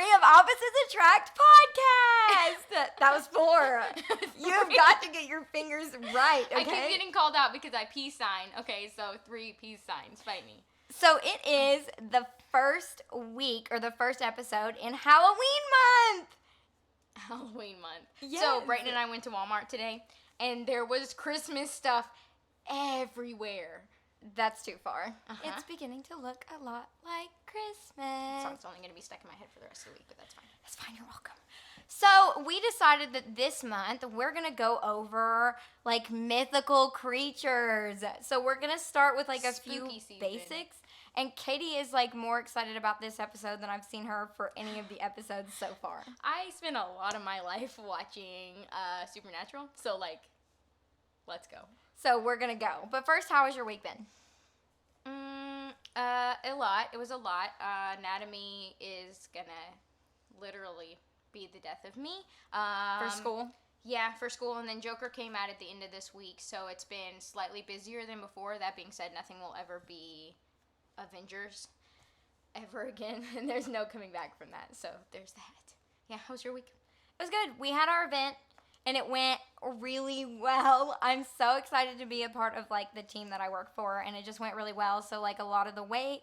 3 of Opposites Attract podcast. That was 4. You've got to get your fingers right, okay? I keep getting called out because I peace sign. Okay, so 3 peace signs. Fight me. So it is the first week or the first episode in Halloween month. Halloween month. Yes. So Brighton and I went to Walmart today, and there was Christmas stuff everywhere. That's too far. Uh-huh. It's beginning to look a lot like Christmas. So it's only going to be stuck in my head for the rest of the week, but that's fine. That's fine, you're welcome. So we decided that this month we're going to go over like mythical creatures. So we're going to start with like a few basics. And Katie is like more excited about this episode than I've seen her for any of the episodes so far. I spent a lot of my life watching Supernatural, so like, let's go. So we're going to go. But first, how has your week been? A lot. It was a lot. Anatomy is going to literally be the death of me. For school? Yeah, for school. And then Joker came out at the end of this week, so it's been slightly busier than before. That being said, nothing will ever be Avengers ever again, and there's no coming back from that. So there's that. Yeah, how was your week? It was good. We had our event, and it went really well. I'm so excited to be a part of like the team that I work for, and it just went really well. So like a lot of the weight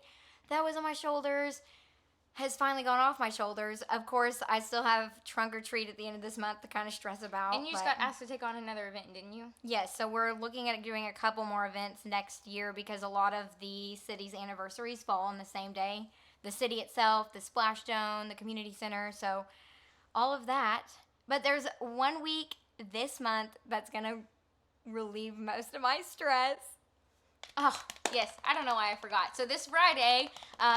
that was on my shoulders has finally gone off my shoulders. Of course, I still have trunk or treat at the end of this month to kind of stress about. And you just got asked to take on another event, didn't you? Yes, so we're looking at doing a couple more events next year because a lot of the city's anniversaries fall on the same day. The city itself, the Splash Zone, the community center, so all of that. But there's 1 week this month that's going to relieve most of my stress. Oh, yes. I don't know why I forgot. So this Friday,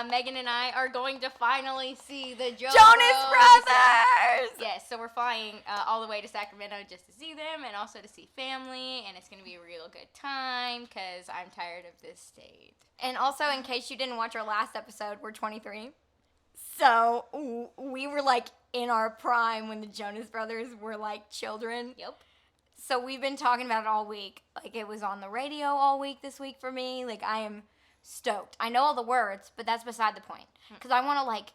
Megan and I are going to finally see the Jonas Brothers! Yes, so we're flying all the way to Sacramento just to see them and also to see family, and it's going to be a real good time because I'm tired of this state. And also, in case you didn't watch our last episode, we're 23. So we were like in our prime when the Jonas Brothers were like children. Yep. So we've been talking about it all week. Like, it was on the radio all week this week for me. Like, I am stoked. I know all the words, but that's beside the point. Because I want to, like,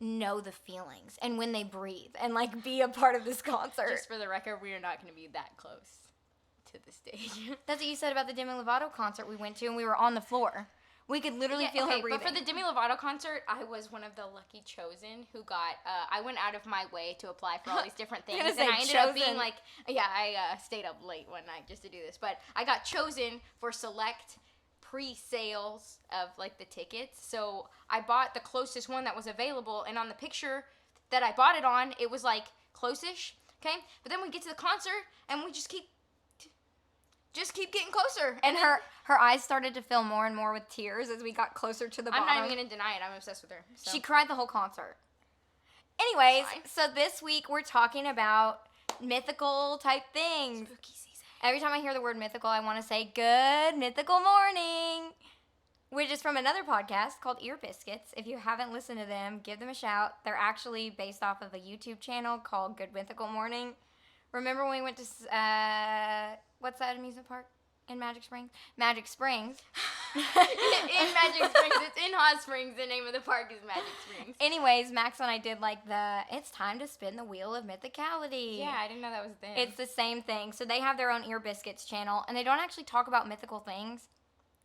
know the feelings and when they breathe and, like, be a part of this concert. Just for the record, we are not going to be that close to the stage. That's what you said about the Demi Lovato concert we went to, and we were on the floor. We could literally feel her breathing. But for the Demi Lovato concert, I was one of the lucky chosen who got, I went out of my way to apply for all these different things. And I ended up being like, I stayed up late one night just to do this. But I got chosen for select pre-sales of like the tickets. So I bought the closest one that was available. And on the picture that I bought it on, it was like close-ish. Okay. But then we get to the concert and we just keep getting closer. And her eyes started to fill more and more with tears as we got closer to the bottom. I'm not even going to deny it. I'm obsessed with her. So. She cried the whole concert. Anyways, so this week we're talking about mythical type things. Spooky season. Every time I hear the word mythical, I want to say good mythical morning, which is from another podcast called Ear Biscuits. If you haven't listened to them, give them a shout. They're actually based off of a YouTube channel called Good Mythical Morning. Remember when we went to, what's that amusement park in Magic Springs? Magic Springs. in Magic Springs. It's in Hot Springs. The name of the park is Magic Springs. Anyways, Max and I did like it's time to spin the wheel of mythicality. Yeah, I didn't know that was them. It's the same thing. So they have their own Ear Biscuits channel, and they don't actually talk about mythical things.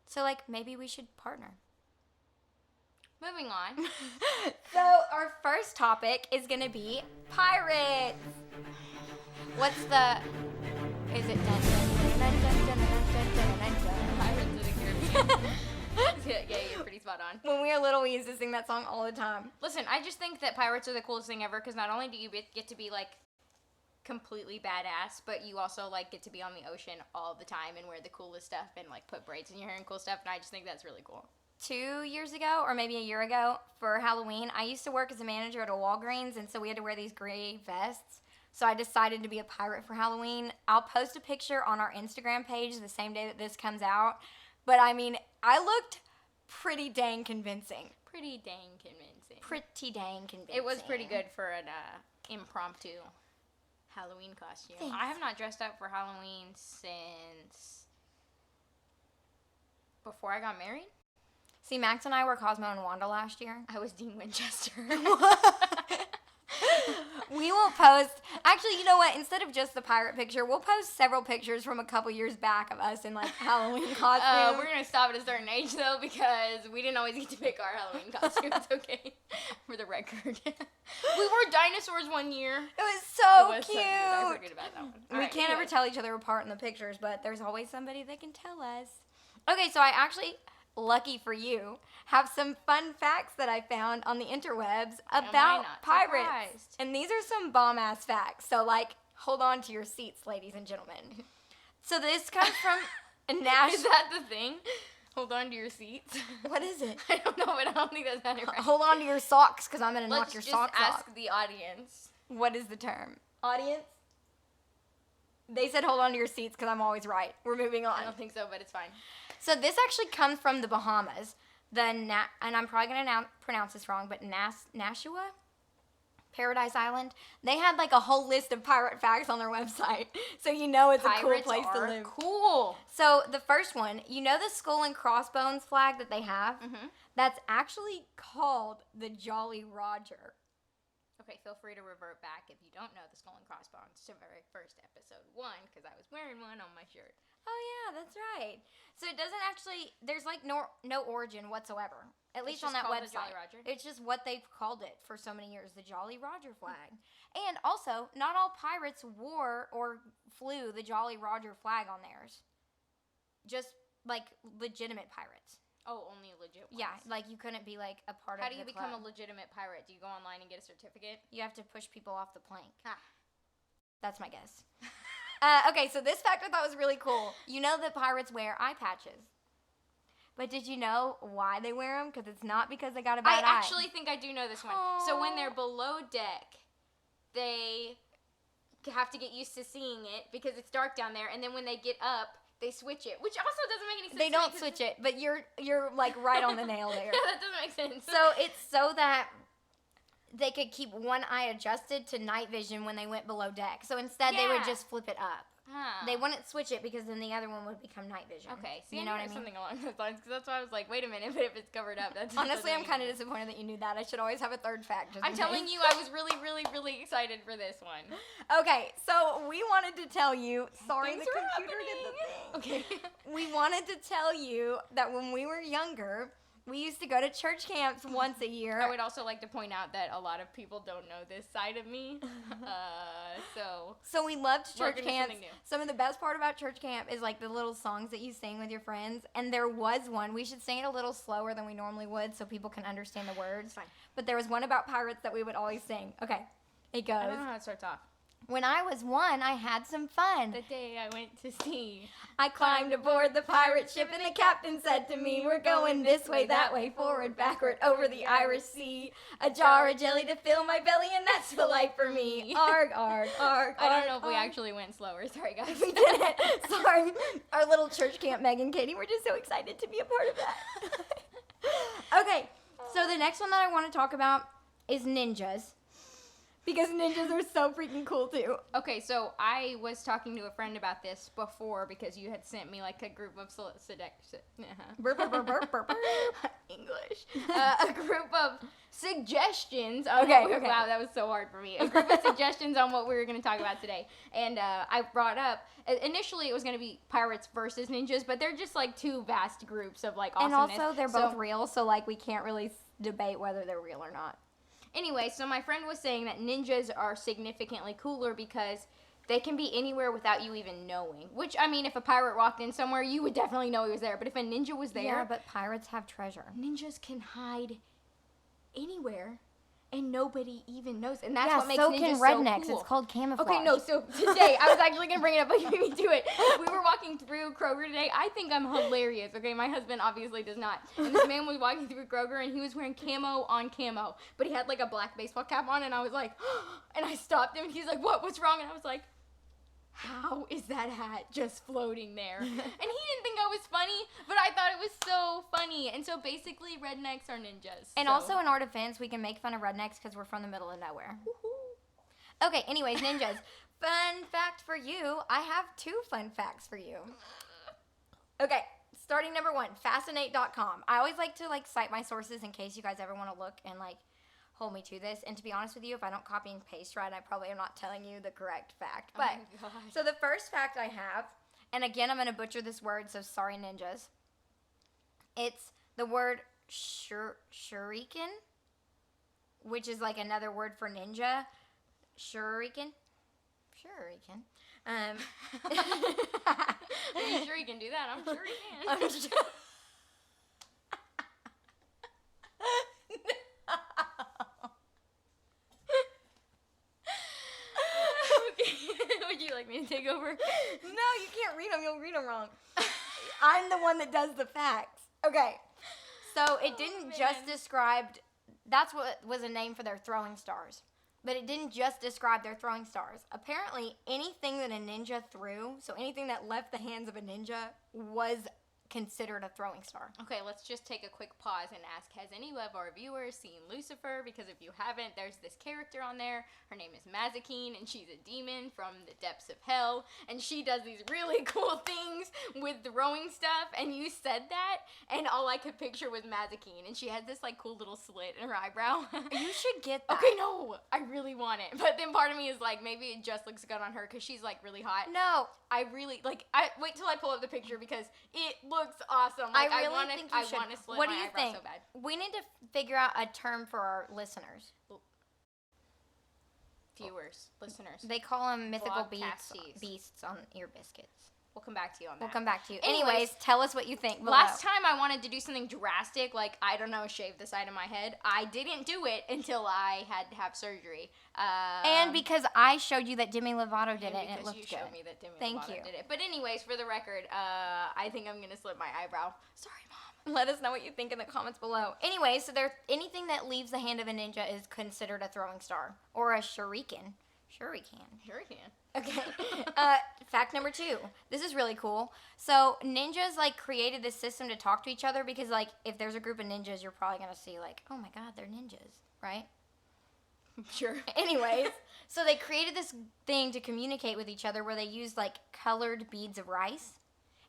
So, like, maybe we should partner. Moving on. So our first topic is going to be pirates. What's the... Is it... Pirates of the Caribbean. Yeah, you're pretty spot on. When we were little, we used to sing that song all the time. Listen, I just think that pirates are the coolest thing ever because not only do you get to be, like, completely badass, but you also, like, get to be on the ocean all the time and wear the coolest stuff and, like, put braids in your hair and cool stuff, and I just think that's really cool. 2 years ago, or maybe a year ago, for Halloween, I used to work as a manager at a Walgreens, and so we had to wear these gray vests. So I decided to be a pirate for Halloween. I'll post a picture on our Instagram page the same day that this comes out. But, I mean, I looked pretty dang convincing. Pretty dang convincing. Pretty dang convincing. It was pretty good for an impromptu Halloween costume. Thanks. I have not dressed up for Halloween since before I got married. See, Max and I were Cosmo and Wanda last year. I was Dean Winchester. post. Actually, you know what? Instead of just the pirate picture, we'll post several pictures from a couple years back of us in like Halloween costumes. We're gonna stop at a certain age though because we didn't always get to pick our Halloween costumes. Okay, for the record, we wore dinosaurs one year. It was so cute. So cute. I forget about that one. We can't ever tell each other apart in the pictures, but there's always somebody that can tell us. Okay, so I actually, lucky for you, have some fun facts that I found on the interwebs about pirates. Surprised? And these are some bomb-ass facts. So, like, hold on to your seats, ladies and gentlemen. So this comes from Is that the thing? Hold on to your seats. What is it? I don't know, but I don't think that's not it right. Hold on to your socks, because I'm going to knock your socks off. Let's just ask the audience. What is the term? Audience? They said hold on to your seats, because I'm always right. We're moving on. I don't think so, but it's fine. So this actually comes from the Bahamas. And I'm probably going to pronounce this wrong, but Nashua? Paradise Island. They had like a whole list of pirate facts on their website. So you know it's a cool place to live. Cool. So the first one, you know the skull and crossbones flag that they have? Mm-hmm. That's actually called the Jolly Roger. Okay, feel free to revert back if you don't know the skull and crossbones to very first episode 1 because I was wearing one on my shirt. Oh yeah, that's right. So it doesn't actually, there's like no origin whatsoever. At least on that website. The Jolly Roger? It's just what they've called it for so many years, the Jolly Roger flag. And also, not all pirates wore or flew the Jolly Roger flag on theirs. Just like legitimate pirates. Oh, only legit ones. Yeah, like you couldn't be like a part of the How do you become club. a legitimate pirate? Do you go online and get a certificate? You have to push people off the plank. Ah. That's my guess. Okay, so this fact I thought was really cool. You know that pirates wear eye patches. But did you know why they wear them? Because it's not because they got a bad eye. I actually think I do know this one. Aww. So when they're below deck, they have to get used to seeing it because it's dark down there. And then when they get up, they switch it, which also doesn't make any sense. They don't switch it, but you're like right on the nail there. Yeah, that doesn't make sense. So it's so that they could keep one eye adjusted to night vision when they went below deck. So instead, they would just flip it up. Huh. They wouldn't switch it because then the other one would become night vision. Okay, so you know what I mean? Something along those lines, because that's why I was like, wait a minute, but if it's covered up, that's honestly, I'm kind of disappointed that you knew that. I should always have a third fact. I'm telling you, I was really, really, really excited for this one. Okay, so we wanted to tell you. Sorry, Things the computer did the thing. Okay. We wanted to tell you that when we were younger, we used to go to church camps once a year. I would also like to point out that a lot of people don't know this side of me. So we loved church camps. Some of the best part about church camp is like the little songs that you sing with your friends. And there was one. We should sing it a little slower than we normally would so people can understand the words. Fine. But there was one about pirates that we would always sing. Okay, it goes. I don't know how it starts off. When I was 1, I had some fun. The day I went to sea, I climbed aboard the pirate ship and the captain said to me, we're going this way, that way, forward, backward, over the Irish Sea. A jar of jelly to fill my belly and that's the life for me. Arg, arg, arg, I don't know if we actually went slower. Sorry, guys. We didn't. Sorry. Our little church camp, Meg and Katie, we're just so excited to be a part of that. Okay, so the next one that I want to talk about is ninjas. Because ninjas are so freaking cool, too. Okay, so I was talking to a friend about this before because you had sent me, like, a group of English. A group of suggestions. Okay. Wow, that was so hard for me. A group of suggestions on what we were going to talk about today. And I brought up, initially it was going to be pirates versus ninjas, but they're just, like, two vast groups of, like, awesomeness. And also, they're both real, so, like, we can't really debate whether they're real or not. Anyway, so my friend was saying that ninjas are significantly cooler because they can be anywhere without you even knowing. Which, I mean, if a pirate walked in somewhere, you would definitely know he was there. But if a ninja was there... Yeah, but pirates have treasure. Ninjas can hide anywhere, and nobody even knows. And that's what makes ninjas so cool. Yeah, so can rednecks. It's called camouflage. Okay, no, so today, I was actually going to bring it up, but you beat me to it. We were walking through Kroger today. I think I'm hilarious, okay? My husband obviously does not. And this man was walking through Kroger, and he was wearing camo on camo. But he had, like, a black baseball cap on, and I was like, and I stopped him, and he's like, what's wrong? And I was like, how is that hat just floating there? And he didn't think I was funny, but I thought it was so funny. And so basically, rednecks are ninjas. And also, in our defense, we can make fun of rednecks because we're from the middle of nowhere. Woo-hoo. Okay, anyways, ninjas. Fun fact for you. I have 2 fun facts for you. Okay, starting number 1, fascinate.com. I always like to, like, cite my sources in case you guys ever want to look and, like, hold me to this. And to be honest with you, if I don't copy and paste right, I probably am not telling you the correct fact. But so the first fact I have, and again, I'm going to butcher this word, so sorry, ninjas. It's the word shuriken, which is like another word for ninja. Shuriken. Are you sure you can do that? I'm sure you can. I'm sure. Would you like me to take over? No, you can't read them. You'll read them wrong. I'm the one that does the facts. Okay. So it didn't just describe, that's what was a name for their throwing stars. But it didn't just describe their throwing stars. Apparently, anything that a ninja threw, so anything that left the hands of a ninja, was considered a throwing star. Okay, let's just take a quick pause and ask, has any of our viewers seen Lucifer? Because if you haven't, there's this character on there. Her name is Mazikeen, and she's a demon from the depths of hell. And she does these really cool things with throwing stuff. And you said that, and all I could picture was Mazikeen. And she has this, like, cool little slit in her eyebrow. You should get that. Okay, no, I really want it. But then part of me is like, maybe it just looks good on her because she's, like, really hot. No. I really, like, wait till I pull up the picture because it looks awesome. Like, I really think you should. I want to slit what my do you eyebrow think? so bad. We need to figure out a term for our listeners. Viewers, listeners. They call them mythical Vlogcasties. beasts on ear biscuits. We'll come back to you on that. We'll come back to you. Anyways, Tell us what you think below. Last time I wanted to do something drastic, like, I don't know, shave the side of my head. I didn't do it until I had to have surgery. And because I showed you that Demi Lovato did it, and it looked you good. showed me that Demi Thank Lovato you. did it. But anyways, for the record, I think I'm going to slit my eyebrow. Sorry, Mom. Let us know what you think in the comments below. Anyway, so anything that leaves the hand of a ninja is considered a throwing star. Or a shuriken. Shuriken. Okay. Fact number 2. This is really cool. So ninjas like created this system to talk to each other because like if there's a group of ninjas, you're probably gonna see like, oh my god, they're ninjas, right? Sure. Anyways, so they created this thing to communicate with each other where they used like colored beads of rice,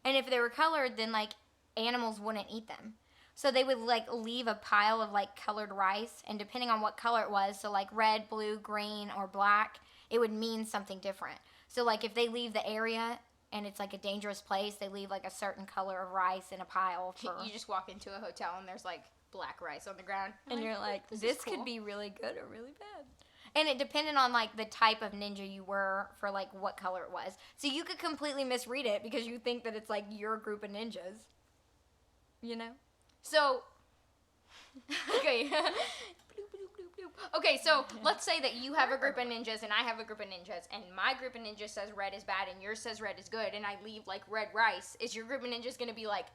and if they were colored, then like animals wouldn't eat them. So they would like leave a pile of like colored rice, and depending on what color it was, so like red, blue, green, or black, it would mean something different. So like if they leave the area and it's like a dangerous place, they leave like a certain color of rice in a pile for... You just walk into a hotel and there's like black rice on the ground. And you're like, this cool. could be really good or really bad. And it depended on like the type of ninja you were for like what color it was. So you could completely misread it because you think that it's like your group of ninjas. You know? So, okay. Okay, so let's say that you have a group of ninjas and I have a group of ninjas, and my group of ninjas says red is bad and yours says red is good, and I leave like red rice. Is your group of ninjas gonna be like,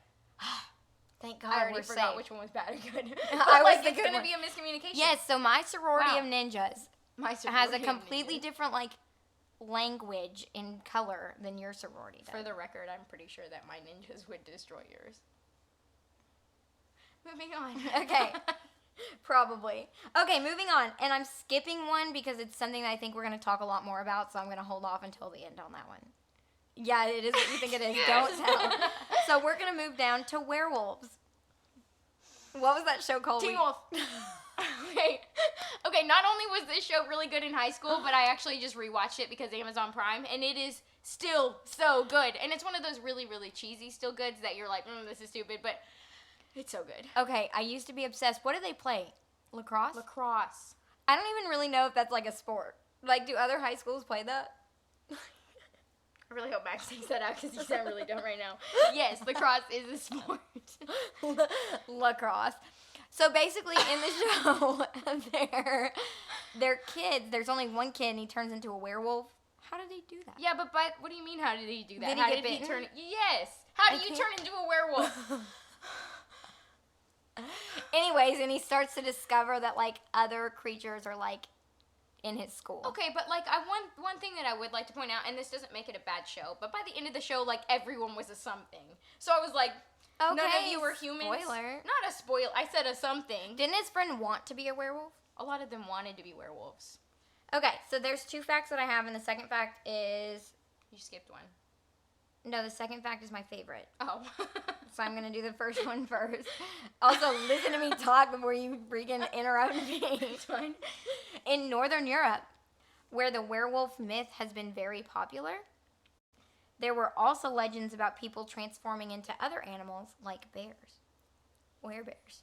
thank God I already we're forgot safe. which one was bad or good? I was like, the it's good gonna one. be a miscommunication. Yes, so my sorority of ninjas has a of completely ninjas. different like language in color than your sorority does. For the record, I'm pretty sure that my ninjas would destroy yours. Moving on. Okay. Probably. Okay, moving on. And I'm skipping one because it's something that I think we're going to talk a lot more about, so I'm going to hold off until the end on that one. Yeah, it is what you think it is. Don't tell. So we're going to move down to werewolves. What was that show called? Teen Wolf. Okay, not only was this show really good in high school, but I actually just rewatched it because Amazon Prime, and it is still so good. And it's one of those really, really cheesy still goods that you're like, this is stupid, but it's so good. Okay, I used to be obsessed. What do they play? Lacrosse? Lacrosse. I don't even really know if that's like a sport. Like, do other high schools play that? I really hope Max takes that out because you sound really dumb right now. Yes, lacrosse is a sport. Lacrosse. So basically, in the show, they're kids. There's only one kid, and he turns into a werewolf. How did he do that? Yeah, but what do you mean? How did he do that? Did he how get did he bitten? turn? Yes. How do you turn into a werewolf? Anyways, and he starts to discover that like other creatures are like in his school. Okay, but like one thing that I would like to point out, and this doesn't make it a bad show, but by the end of the show, like everyone was a something. So I was like, okay, none of you were humans. Spoiler. Not a spoil. I said a something. Didn't his friend want to be a werewolf? A lot of them wanted to be werewolves. Okay, so there's 2 facts that I have, and the second fact is You skipped one. No, the second fact is my favorite. Oh. So I'm going to do the first one first. Also, listen to me talk before you freaking interrupt me. It's fine. In Northern Europe, where the werewolf myth has been very popular, there were also legends about people transforming into other animals like bears. Werebears.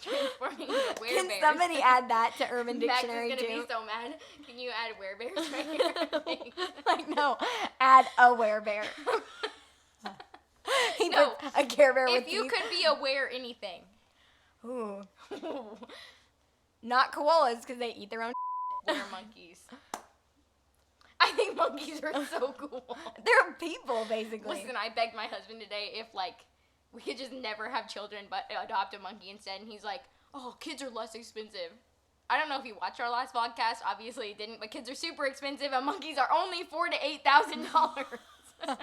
Transforming into werebears. Can somebody add that to Urban Dictionary Max is too? gonna be so mad. Can you add werebears right here? Like, no, add a werebear. He No, puts a Care Bear with if you teeth. could be a were anything. Ooh. Not koalas, because they eat their own. Were monkeys. I think monkeys are so cool. They're people, basically. Listen, I begged my husband today if, like, we could just never have children but adopt a monkey instead. And he's like, oh, kids are less expensive. I don't know if you watched our last podcast. Obviously, you didn't. But kids are super expensive, and monkeys are only $4,000 to $8,000.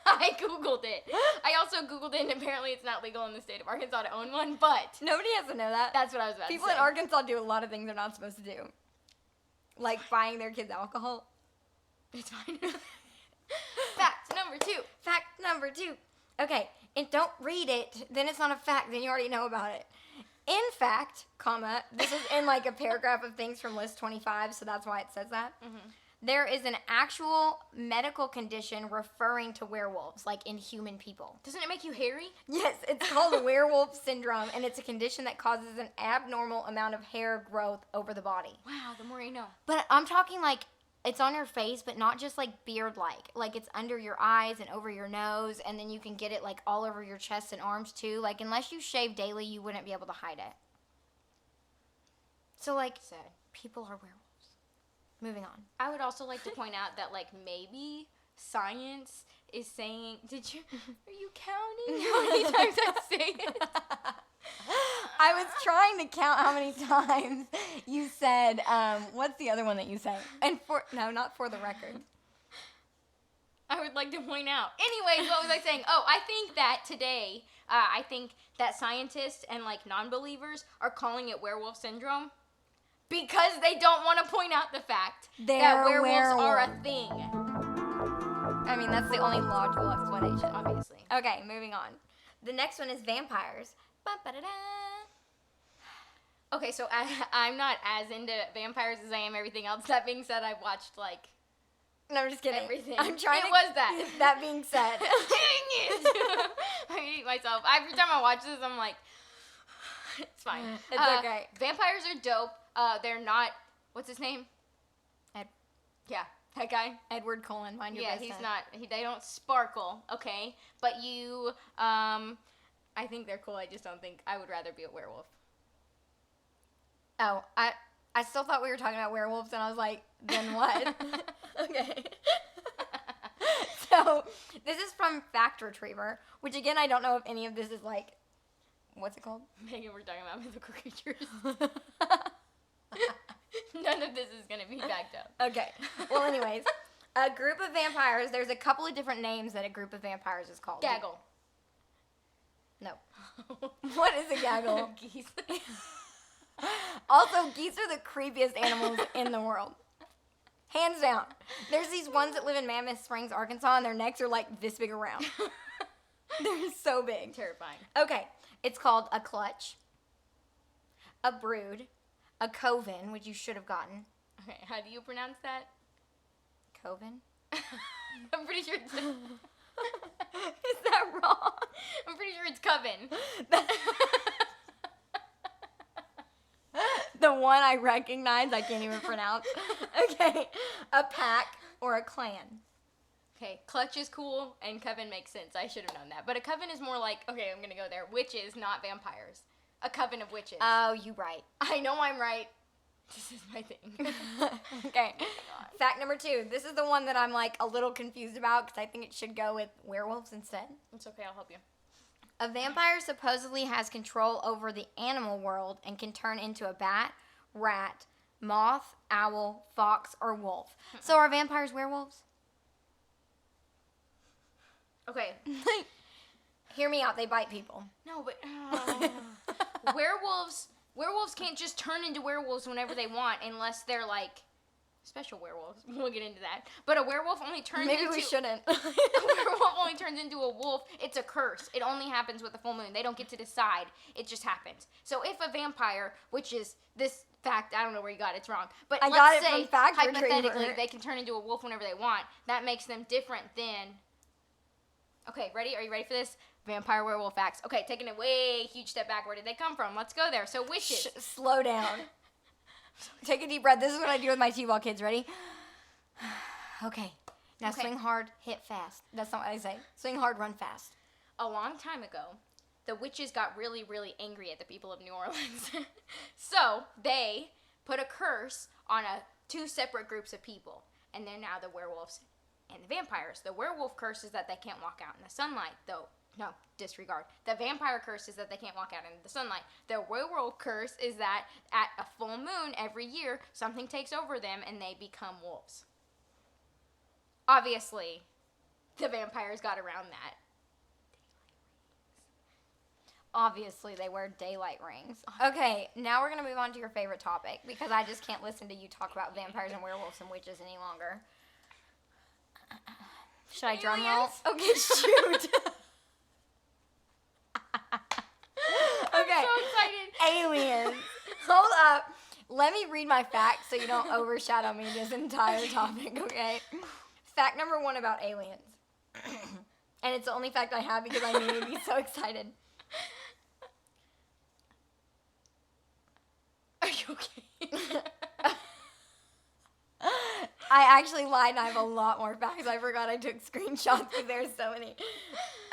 I Googled it. I also Googled it, and apparently it's not legal in the state of Arkansas to own one, but Nobody has to know that. that's what I was about People to say. in Arkansas do a lot of things they're not supposed to do. Like buying their kids alcohol. It's fine. Fact number 2. Fact number 2. Okay, and don't read it, then it's not a fact, then you already know about it. In fact, comma, this is in like a paragraph of things from list 25, so that's why it says that. Mm-hmm. There is an actual medical condition referring to werewolves, like in human people. Doesn't it make you hairy? Yes, it's called werewolf syndrome, and it's a condition that causes an abnormal amount of hair growth over the body. Wow, the more you know. But I'm talking like it's on your face, but not just like beard-like. Like it's under your eyes and over your nose, and then you can get it like all over your chest and arms too. Like unless you shave daily, you wouldn't be able to hide it. So like, Sad. people are werewolves. Moving on. I would also like to point out that, like, maybe science is saying, are you counting how many times I say it? I was trying to count how many times you said, what's the other one that you say? And not for the record. I would like to point out. Anyways, what was I saying? Oh, I think that today, I think that scientists and, like, non-believers are calling it werewolf syndrome because they don't want to point out the fact that werewolves are a thing. I mean, that's the only logical explanation. Obviously. Okay, moving on. The next one is vampires. Ba-ba-da-da. Okay, so I'm not as into vampires as I am everything else. That being said, I've watched, like, No, I'm just kidding. everything. I'm trying It was that. That being said. Dang it! I hate myself. Every time I watch this, I'm like, it's fine. It's okay. Vampires are dope. They're not, what's his name? Yeah, that guy. Edward Cullen, mind your business. He's not, they don't sparkle, okay? But you, I think they're cool. I just don't think, I would rather be a werewolf. Oh, I still thought we were talking about werewolves, and I was like, then what? Okay. So, this is from Fact Retriever, which again, I don't know if any of this is like, what's it called? Megan, we're talking about mythical creatures. None of this is going to be backed up. Okay. Well, anyways, a group of vampires, there's a couple of different names that a group of vampires is called. Gaggle. No. What is a gaggle? Geese. Also, geese are the creepiest animals in the world. Hands down. There's these ones that live in Mammoth Springs, Arkansas, and their necks are like this big around. They're so big. Terrifying. Okay. It's called a clutch, a brood, a coven, which you should have gotten. Okay, how do you pronounce that? Coven? I'm pretty sure it's... Is that wrong? I'm pretty sure it's coven. The one I recognize, I can't even pronounce. Okay. A pack or a clan. Okay, clutch is cool, and coven makes sense. I should have known that. But a coven is more like, okay, I'm going to go there. Witches, not vampires. A coven of witches. Oh, you right. I know I'm right. This is my thing. Okay. Fact number 2. This is the one that I'm like a little confused about because I think it should go with werewolves instead. It's okay, I'll help you. A vampire supposedly has control over the animal world and can turn into a bat, rat, moth, owl, fox, or wolf. So are vampires werewolves? Okay. Hear me out. They bite people. No, but werewolves can't just turn into werewolves whenever they want unless they're like special werewolves. We'll get into that. But a werewolf only turns Maybe we shouldn't. A werewolf only turns into a wolf. It's a curse. It only happens with the full moon. They don't get to decide. It just happens. So if a vampire, which is this fact, I don't know where you got it, it's wrong. But let's say, hypothetically, they can turn into a wolf whenever they want. That makes them different than... Okay, ready? Are you ready for this? Vampire werewolf facts. Okay, taking a way huge step back. Where did they come from? Let's go there. So witches. Slow down. Take a deep breath. This is what I do with my T-ball kids. Ready? Okay. Now swing hard, hit fast. That's not what I say. Swing hard, run fast. A long time ago, the witches got really, really angry at the people of New Orleans. So they put a curse on two separate groups of people. And they're now the werewolves and the vampires. The werewolf curse is that they can't walk out in the sunlight, though. No, disregard. The vampire curse is that they can't walk out into the sunlight. The werewolf curse is that at a full moon every year, something takes over them and they become wolves. Obviously, the vampires got around that. Obviously, they wear daylight rings. Okay, now we're going to move on to your favorite topic because I just can't listen to you talk about vampires and werewolves and witches any longer. Should I drum roll? Okay, shoot. Okay. I'm so excited. Aliens. Hold up. Let me read my facts so you don't overshadow me this entire topic, okay? Fact number 1 about aliens. And it's the only fact I have because I made me so excited. Are you okay? I actually lied and I have a lot more facts. I forgot I took screenshots because there's so many.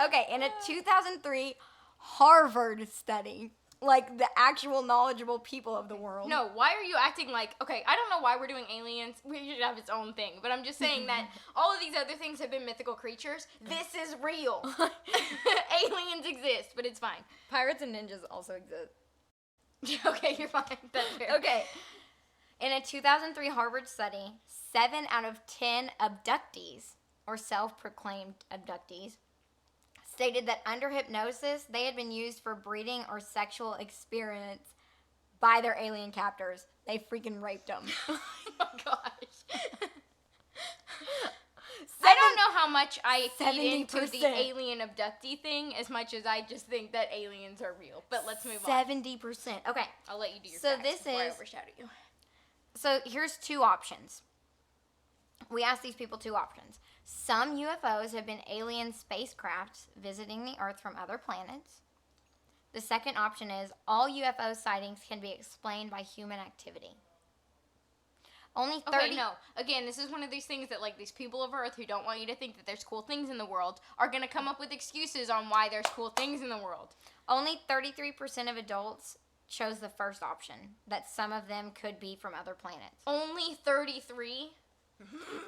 Okay, in a 2003 Harvard study, like the actual knowledgeable people of the world. No, why are you acting like, okay, I don't know why we're doing aliens. We should have its own thing. But I'm just saying that all of these other things have been mythical creatures. This is real. Aliens exist, but it's fine. Pirates and ninjas also exist. Okay, you're fine. That's fair. Okay. In a 2003 Harvard study, 7 out of 10 abductees, or self-proclaimed abductees, stated that under hypnosis, they had been used for breeding or sexual experience by their alien captors. They freaking raped them. Oh my gosh. I don't know how much I feed into the alien abductee thing as much as I just think that aliens are real. But let's move on. 70%. Okay. I'll let you do your so facts this before is, I overshadow you. So here's 2 options. We asked these people 2 options. Some UFOs have been alien spacecrafts visiting the Earth from other planets. The second option is all UFO sightings can be explained by human activity. Only 30... Okay, no. Again, this is one of these things that, like, these people of Earth who don't want you to think that there's cool things in the world are going to come up with excuses on why there's cool things in the world. Only 33% of adults chose the first option, that some of them could be from other planets. Only 33?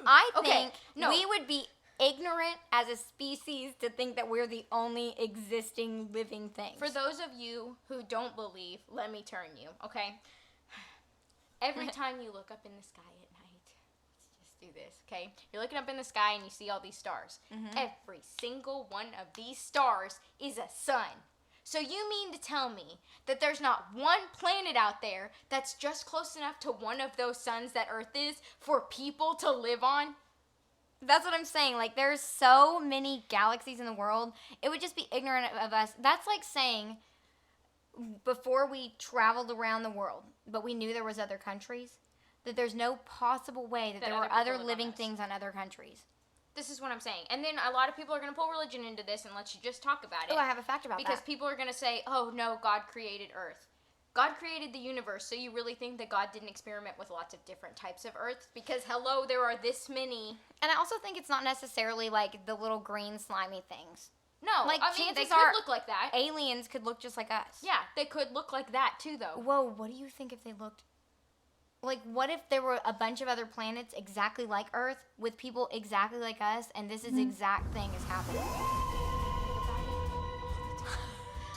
I think we would be ignorant as a species to think that we're the only existing living things. For those of you who don't believe, let me turn you, okay? Every time you look up in the sky at night, let's just do this, okay? You're looking up in the sky and you see all these stars. Mm-hmm. Every single one of these stars is a sun. So you mean to tell me that there's not one planet out there that's just close enough to one of those suns that Earth is for people to live on? That's what I'm saying. Like, there's so many galaxies in the world. It would just be ignorant of us. That's like saying before we traveled around the world, but we knew there was other countries, that there's no possible way that there were other living things on other countries. This is what I'm saying. And then a lot of people are going to pull religion into this and let you just talk about it. Oh, I have a fact about that. Because people are going to say, oh, no, God created Earth. God created the universe, so you really think that God didn't experiment with lots of different types of Earths? Because, hello, there are this many. And I also think it's not necessarily like the little green slimy things. No, like, I mean, they could look like that. Aliens could look just like us. Yeah, they could look like that, too, though. Whoa, what do you think if they looked... Like, what if there were a bunch of other planets exactly like Earth with people exactly like us, and this is exact thing is happening?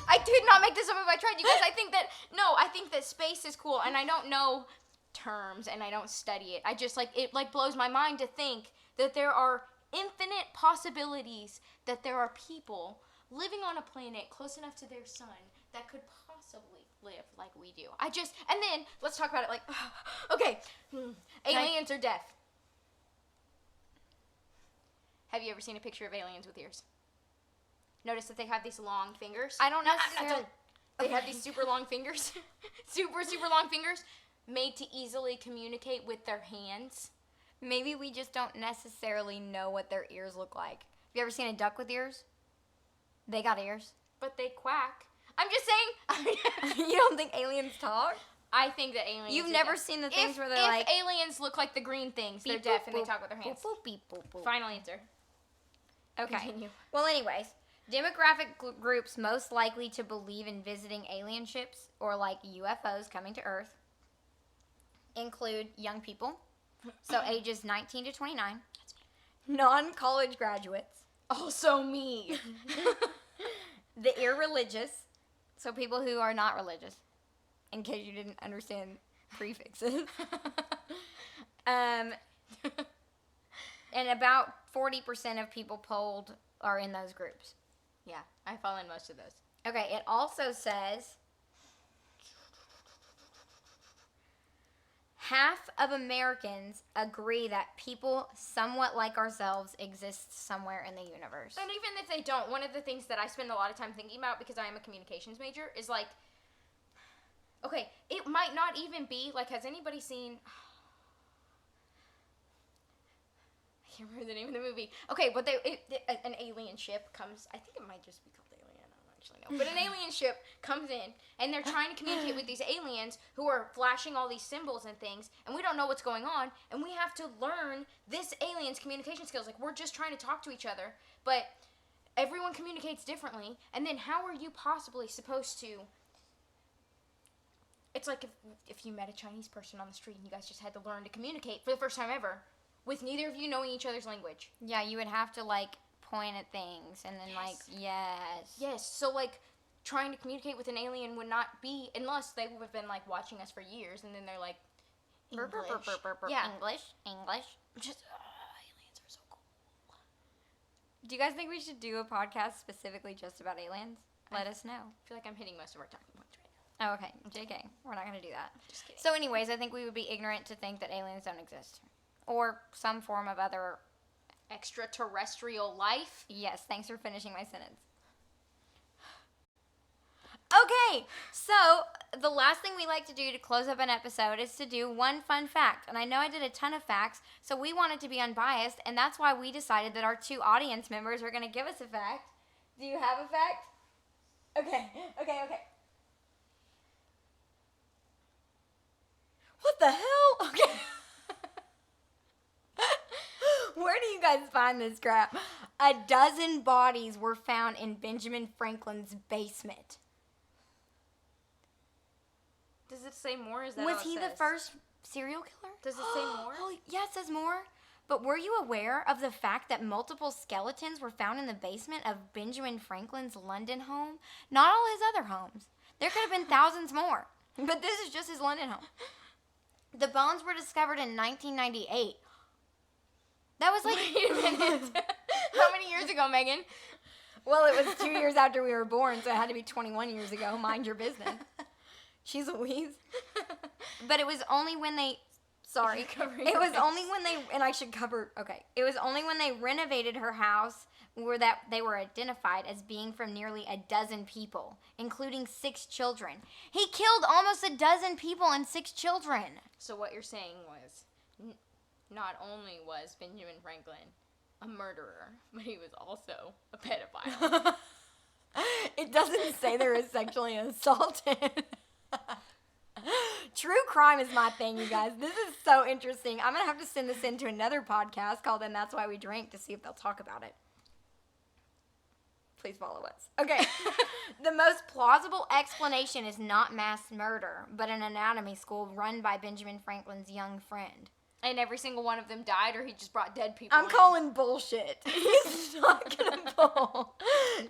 I did not make this up if I tried, you guys. I think that space is cool, and I don't know terms, and I don't study it. I just, it blows my mind to think that there are infinite possibilities that there are people living on a planet close enough to their sun that could possibly possibly live like we do? And then let's talk about it. Like, okay, aliens or death. Have you ever seen a picture of aliens with ears? Notice that they have these long fingers. I don't necessarily. They have these super long fingers, super long fingers, made to easily communicate with their hands. Maybe we just don't necessarily know what their ears look like. Have you ever seen a duck with ears? They got ears. But they quack. I'm just saying. You don't think aliens talk? I think that aliens. You've never seen the things where they're like. If aliens look like the green things, they're deaf and they talk with their hands. Boop, boop, boop, boop. Final answer. Okay. Continue. Well, anyways, demographic groups most likely to believe in visiting alien ships or like UFOs coming to Earth include young people, so ages 19 to 29, non-college graduates, also me, the irreligious, so people who are not religious, in case you didn't understand prefixes, and about 40% of people polled are in those groups. Yeah, I fall in most of those. Okay, it also says half of Americans agree that people somewhat like ourselves exist somewhere in the universe. And even if they don't, one of the things that I spend a lot of time thinking about, because I am a communications major, is like, okay, it might not even be, like, has anybody seen... I can't remember the name of the movie. Okay, but an alien ship comes. I think it might just be called Alien. I don't actually know. But an alien ship comes in, and they're trying to communicate with these aliens who are flashing all these symbols and things, and we don't know what's going on, and we have to learn this alien's communication skills. Like, we're just trying to talk to each other, but everyone communicates differently, and then how are you possibly supposed to... It's like if you met a Chinese person on the street and you guys just had to learn to communicate for the first time ever, with neither of you knowing each other's language. Yeah, you would have to, like, point at things and then, like, yes. Yes, so, like, trying to communicate with an alien would not be, unless they would have been, like, watching us for years, and then they're like, English. Yeah. English. Just, aliens are so cool. Do you guys think we should do a podcast specifically just about aliens? Let us know. I feel like I'm hitting most of our talking points right now. Oh, okay. JK. We're not going to do that. Just kidding. So, anyways, I think we would be ignorant to think that aliens don't exist. Or some form of other... extraterrestrial life? Yes, thanks for finishing my sentence. Okay, so the last thing we like to do to close up an episode is to do one fun fact. And I know I did a ton of facts, so we wanted to be unbiased, and that's why we decided that our 2 audience members were going to give us a fact. Do you have a fact? Okay. What the hell? Okay. Where do you guys find this crap? 12 bodies were found in Benjamin Franklin's basement. Does it say more? Is that Was he the first serial killer? Does it say more? Oh, yeah, it says more. But were you aware of the fact that multiple skeletons were found in the basement of Benjamin Franklin's London home? Not all his other homes. There could have been thousands more. But this is just his London home. The bones were discovered in 1998. That was like... Wait a minute. How many years ago, Megan? Well, it was 2 years after we were born, so it had to be 21 years ago. Mind your business. She's Louise. But it was only when they... Sorry. It was only when they... And I should cover... Okay. It was only when they renovated her house where that they were identified as being from nearly 12 people, including 6 children. He killed almost 12 people and 6 children. So what you're saying was... Not only was Benjamin Franklin a murderer, but he was also a pedophile. It doesn't say they were sexually assaulted. True crime is my thing, you guys. This is so interesting. I'm going to have to send this into another podcast called And That's Why We Drink to see if they'll talk about it. Please follow us. Okay. The most plausible explanation is not mass murder, but an anatomy school run by Benjamin Franklin's young friend. And every single one of them died, or he just brought dead people I'm calling bullshit. He's not going to pull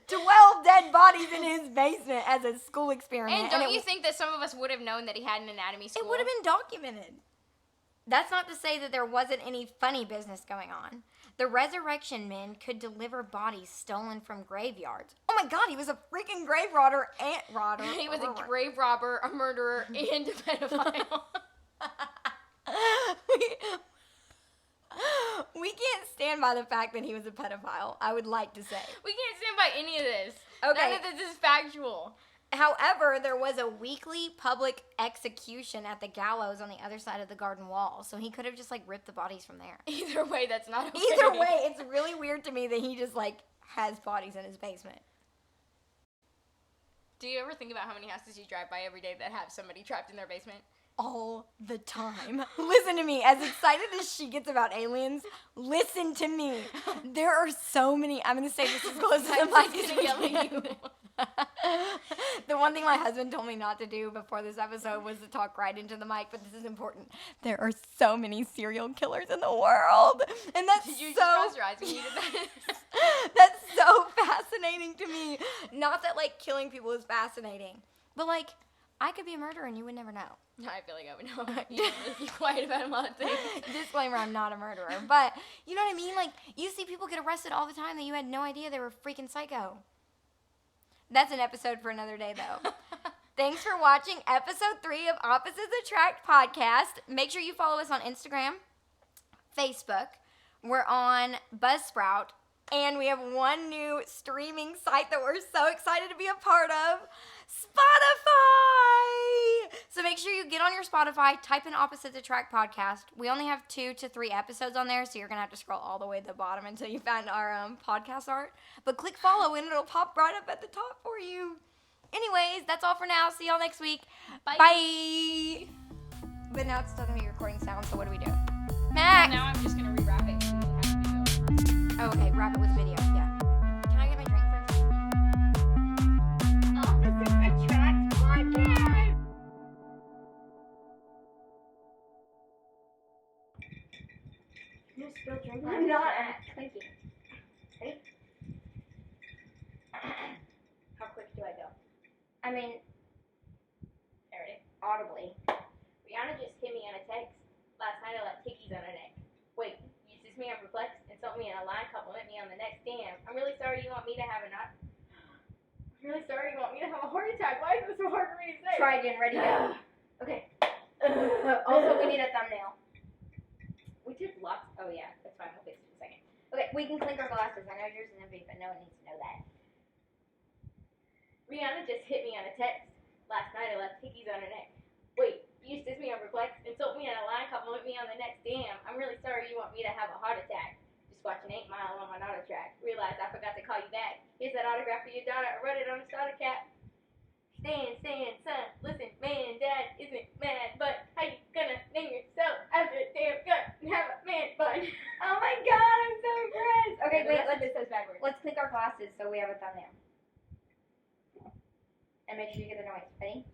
12 dead bodies in his basement as a school experiment. And don't you think that some of us would have known that he had an anatomy school? It would have been documented. That's not to say that there wasn't any funny business going on. The resurrection men could deliver bodies stolen from graveyards. Oh my God, he was a freaking grave robber and He was a grave robber, a murderer, and a pedophile. We can't stand by the fact that he was a pedophile, I would like to say. We can't stand by any of this. Okay. None of this is factual. However, there was a weekly public execution at the gallows on the other side of the garden wall, so he could have just, like, ripped the bodies from there. Either way, that's not okay. Either way, it's really weird to me that he just, like, has bodies in his basement. Do you ever think about how many houses you drive by every day that have somebody trapped in their basement? All the time. Listen to me. As excited as she gets about aliens, listen to me. There are so many. I'm going to say this as close to the mic as I can. The one thing my husband told me not to do before this episode was to talk right into the mic, but this is important. There are so many serial killers in the world. And that's Did you so... just close your eyes when you did that? That's so fascinating to me. Not that, like, killing people is fascinating, but, like, I could be a murderer and you would never know. I feel like I would know. You need to be quiet about a lot of things. Disclaimer, I'm not a murderer. But, you know what I mean? Like, you see people get arrested all the time that you had no idea they were freaking psycho. That's an episode for another day, though. Thanks for watching episode 3 of Opposites Attract podcast. Make sure you follow us on Instagram, Facebook. We're on Buzzsprout. And we have one new streaming site that we're so excited to be a part of, Spotify! So make sure you get on your Spotify, type in Opposites Attract podcast. We only have 2 to 3 episodes on there, so you're going to have to scroll all the way to the bottom until you find our podcast art. But click follow and it'll pop right up at the top for you. Anyways, that's all for now. See y'all next week. Bye. Bye! But now it's still going to be recording sound, so what do we do? Max! Now I'm just going to rewrap it. Oh, okay, wrap it with video, yeah. Can I get my drink first? Opposites Attract podcast! You're still drinking? I'm not clinking. Ready? How quick do I go? I mean, ready? Audibly. Rihanna just hit me on a text. Last night I left tickies on her neck. Wait, you just me on perplexing? Insult me in a line, compliment me on the next. Damn, I'm really sorry you want me to have a not. I'm really sorry you want me to have a heart attack. Why is this so hard for me to say? Try again, ready, go. Okay. Also, we need a thumbnail. We did lots. Oh, yeah, that's fine. We'll fix it in a second. Okay, we can clink our glasses. I know yours is empty, but no one needs to know that. Rihanna just hit me on a text. Last night I left tickies on her neck. Wait, you just diss me on perplex, insult me on a line, compliment me on the next. Damn, I'm really sorry you want me to have a heart attack. Just watching 8 Mile on my auto track. Realized I forgot to call you back. Here's that autograph for your daughter. I wrote it on the starter cap. Stand, son. Listen, man, dad isn't mad, but how you gonna name yourself after a damn gun and have a man bun? Oh my God, I'm so impressed. Okay, wait, let's click our glasses so we have a thumbnail. And make sure you get the noise. Ready?